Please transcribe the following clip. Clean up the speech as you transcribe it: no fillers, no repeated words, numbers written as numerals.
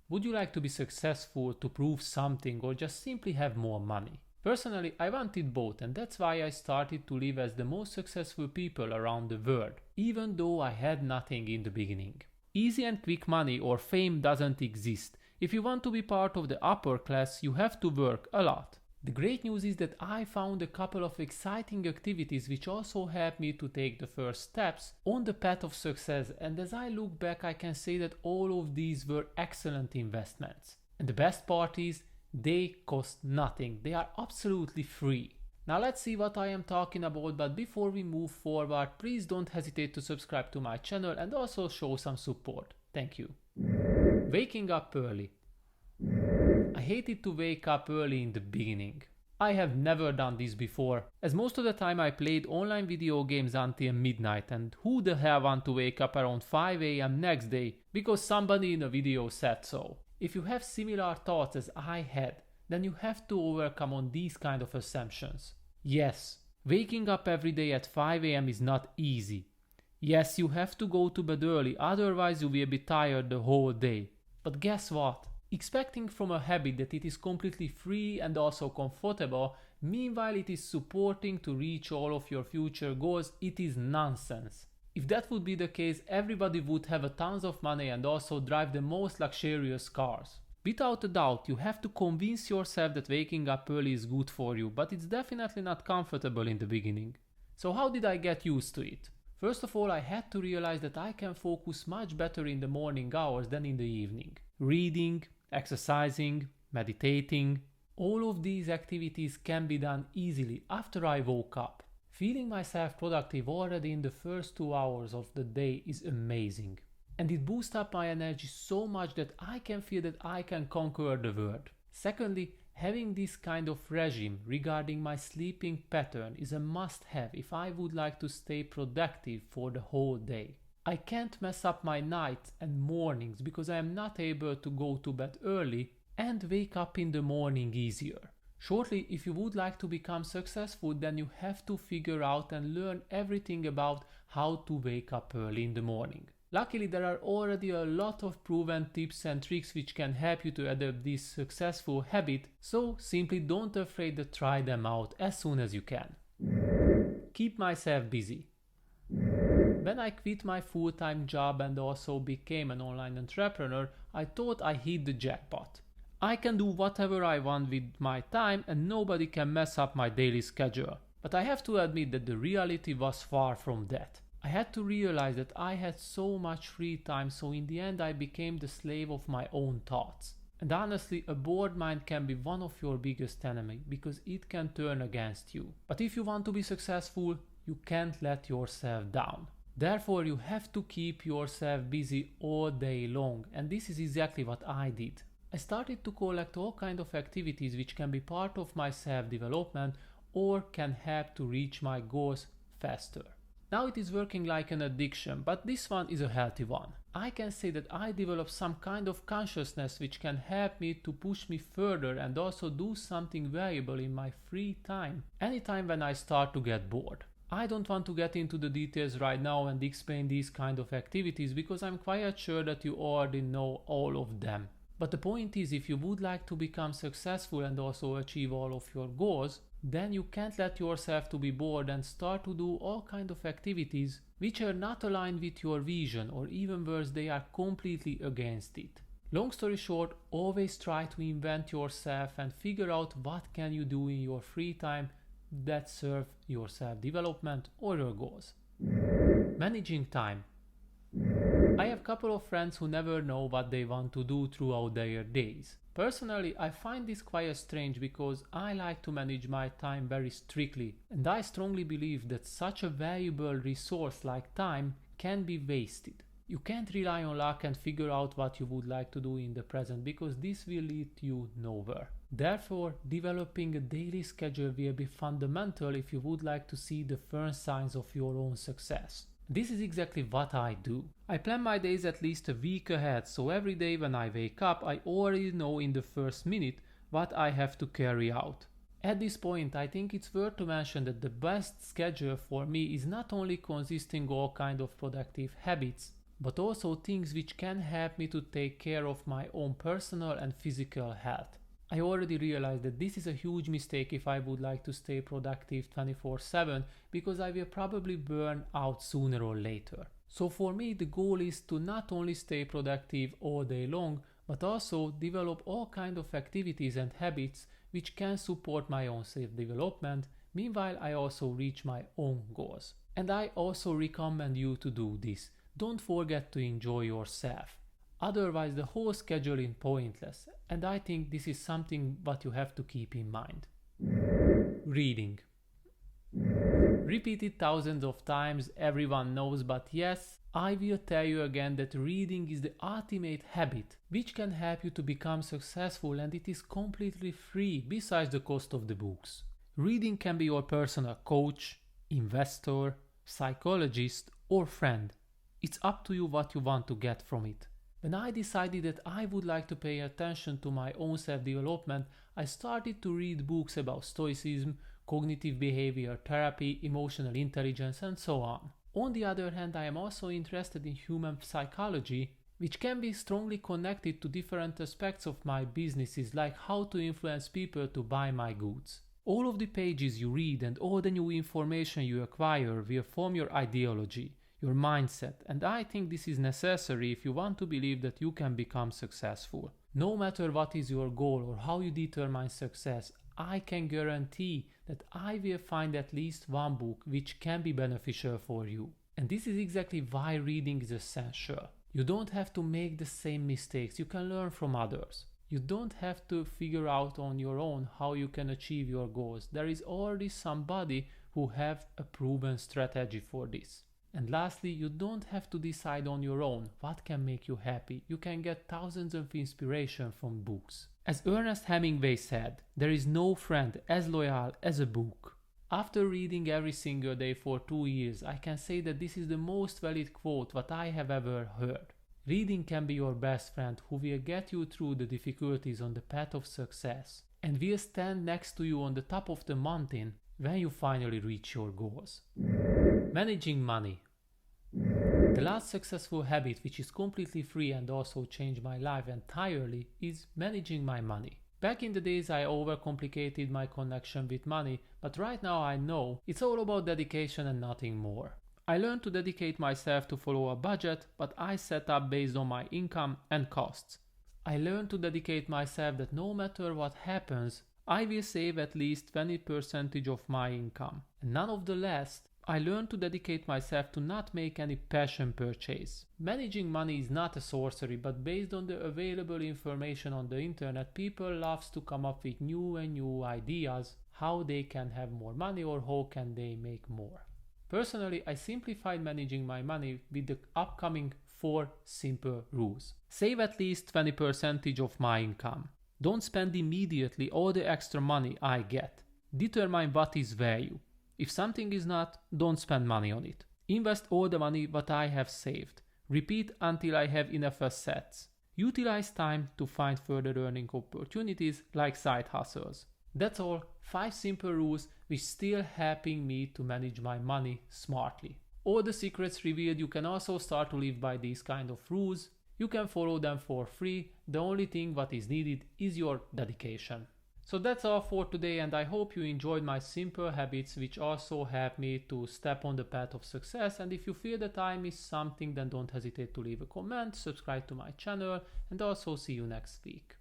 Would you like to be successful, to prove something, or just simply have more money? Personally, I wanted both, and that's why I started to live as the most successful people around the world, even though I had nothing in the beginning. Easy and quick money or fame doesn't exist. If you want to be part of the upper class, you have to work a lot. The great news is that I found a couple of exciting activities which also helped me to take the first steps on the path of success, and as I look back I can say that all of these were excellent investments. And the best part is, they cost nothing, they are absolutely free. Now let's see what I am talking about, but before we move forward, please don't hesitate to subscribe to my channel and also show some support. Thank you. Waking up early. I hated to wake up early in the beginning. I have never done this before, as most of the time I played online video games until midnight, and who the hell want to wake up around 5 AM next day because somebody in a video said so. If you have similar thoughts as I had, then you have to overcome on these kind of assumptions. Yes, waking up every day at 5 AM is not easy. Yes, you have to go to bed early, otherwise you will be tired the whole day. But guess what? Expecting from a habit that it is completely free and also comfortable, meanwhile it is supporting to reach all of your future goals, it is nonsense. If that would be the case, everybody would have a tons of money and also drive the most luxurious cars. Without a doubt, you have to convince yourself that waking up early is good for you, but it's definitely not comfortable in the beginning. So how did I get used to it? First of all, I had to realize that I can focus much better in the morning hours than in the evening. Reading, exercising, meditating, all of these activities can be done easily after I woke up. Feeling myself productive already in the first 2 hours of the day is amazing. And it boosts up my energy so much that I can feel that I can conquer the world. Secondly, having this kind of regime regarding my sleeping pattern is a must-have if I would like to stay productive for the whole day. I can't mess up my nights and mornings because I am not able to go to bed early and wake up in the morning easier. Shortly, if you would like to become successful, then you have to figure out and learn everything about how to wake up early in the morning. Luckily, there are already a lot of proven tips and tricks which can help you to adopt this successful habit, so simply don't afraid to try them out as soon as you can. Keep myself busy. When I quit my full-time job and also became an online entrepreneur, I thought I hit the jackpot. I can do whatever I want with my time and nobody can mess up my daily schedule. But I have to admit that the reality was far from that. I had to realize that I had so much free time, so in the end I became the slave of my own thoughts. And honestly, a bored mind can be one of your biggest enemies because it can turn against you. But if you want to be successful, you can't let yourself down. Therefore, you have to keep yourself busy all day long, and this is exactly what I did. I started to collect all kinds of activities which can be part of my self-development or can help to reach my goals faster. Now it is working like an addiction, but this one is a healthy one. I can say that I developed some kind of consciousness which can help me to push me further and also do something valuable in my free time, anytime when I start to get bored. I don't want to get into the details right now and explain these kind of activities because I'm quite sure that you already know all of them. But the point is, if you would like to become successful and also achieve all of your goals, then you can't let yourself to be bored and start to do all kinds of activities which are not aligned with your vision, or even worse, they are completely against it. Long story short, always try to invent yourself and figure out what can you do in your free time that serve your self-development or your goals. Managing time. I have a couple of friends who never know what they want to do throughout their days. Personally, I find this quite strange because I like to manage my time very strictly, and I strongly believe that such a valuable resource like time can be wasted. You can't rely on luck and figure out what you would like to do in the present because this will lead you nowhere. Therefore, developing a daily schedule will be fundamental if you would like to see the first signs of your own success. This is exactly what I do. I plan my days at least a week ahead, so every day when I wake up I already know in the first minute what I have to carry out. At this point, I think it's worth to mention that the best schedule for me is not only consisting all kind of productive habits, but also things which can help me to take care of my own personal and physical health. I already realized that this is a huge mistake if I would like to stay productive 24/7 because I will probably burn out sooner or later. So for me, the goal is to not only stay productive all day long, but also develop all kinds of activities and habits which can support my own self-development. Meanwhile, I also reach my own goals. And I also recommend you to do this. Don't forget to enjoy yourself. Otherwise, the whole schedule is pointless, and I think this is something what you have to keep in mind. Reading. Repeated thousands of times, everyone knows, but yes, I will tell you again that reading is the ultimate habit which can help you to become successful, and it is completely free besides the cost of the books. Reading can be your personal coach, investor, psychologist, or friend. It's up to you what you want to get from it. When I decided that I would like to pay attention to my own self-development, I started to read books about stoicism, cognitive behavior therapy, emotional intelligence, and so on. On the other hand, I am also interested in human psychology, which can be strongly connected to different aspects of my businesses, like how to influence people to buy my goods. All of the pages you read and all the new information you acquire will form your ideology, your mindset, and I think this is necessary if you want to believe that you can become successful. No matter what is your goal or how you determine success, I can guarantee that I will find at least one book which can be beneficial for you. And this is exactly why reading is essential. You don't have to make the same mistakes, you can learn from others. You don't have to figure out on your own how you can achieve your goals. There is already somebody who have a proven strategy for this. And lastly, you don't have to decide on your own what can make you happy. You can get thousands of inspiration from books. As Ernest Hemingway said, there is no friend as loyal as a book. After reading every single day for 2 years, I can say that this is the most valid quote what I have ever heard. Reading can be your best friend who will get you through the difficulties on the path of success and will stand next to you on the top of the mountain when you finally reach your goals. Managing money. The last successful habit which is completely free and also changed my life entirely is managing my money. Back in the days I overcomplicated my connection with money, but right now I know it's all about dedication and nothing more. I learned to dedicate myself to follow a budget, but I set up based on my income and costs. I learned to dedicate myself that no matter what happens, I will save at least 20% of my income. And none of the less, I learned to dedicate myself to not make any passion purchase. Managing money is not a sorcery, but based on the available information on the internet, people love to come up with new and new ideas how they can have more money or how can they make more. Personally, I simplified managing my money with the upcoming 4 simple rules. Save at least 20% of my income. Don't spend immediately all the extra money I get. Determine what is value. If something is not, don't spend money on it. Invest all the money what I have saved. Repeat until I have enough assets. Utilize time to find further earning opportunities like side hustles. That's all, 5 simple rules which still helping me to manage my money smartly. All the secrets revealed, you can also start to live by these kind of rules. You can follow them for free. The only thing what is needed is your dedication. So that's all for today, and I hope you enjoyed my simple habits which also help me to step on the path of success. And if you feel that I missed something, then don't hesitate to leave a comment, subscribe to my channel, and also see you next week.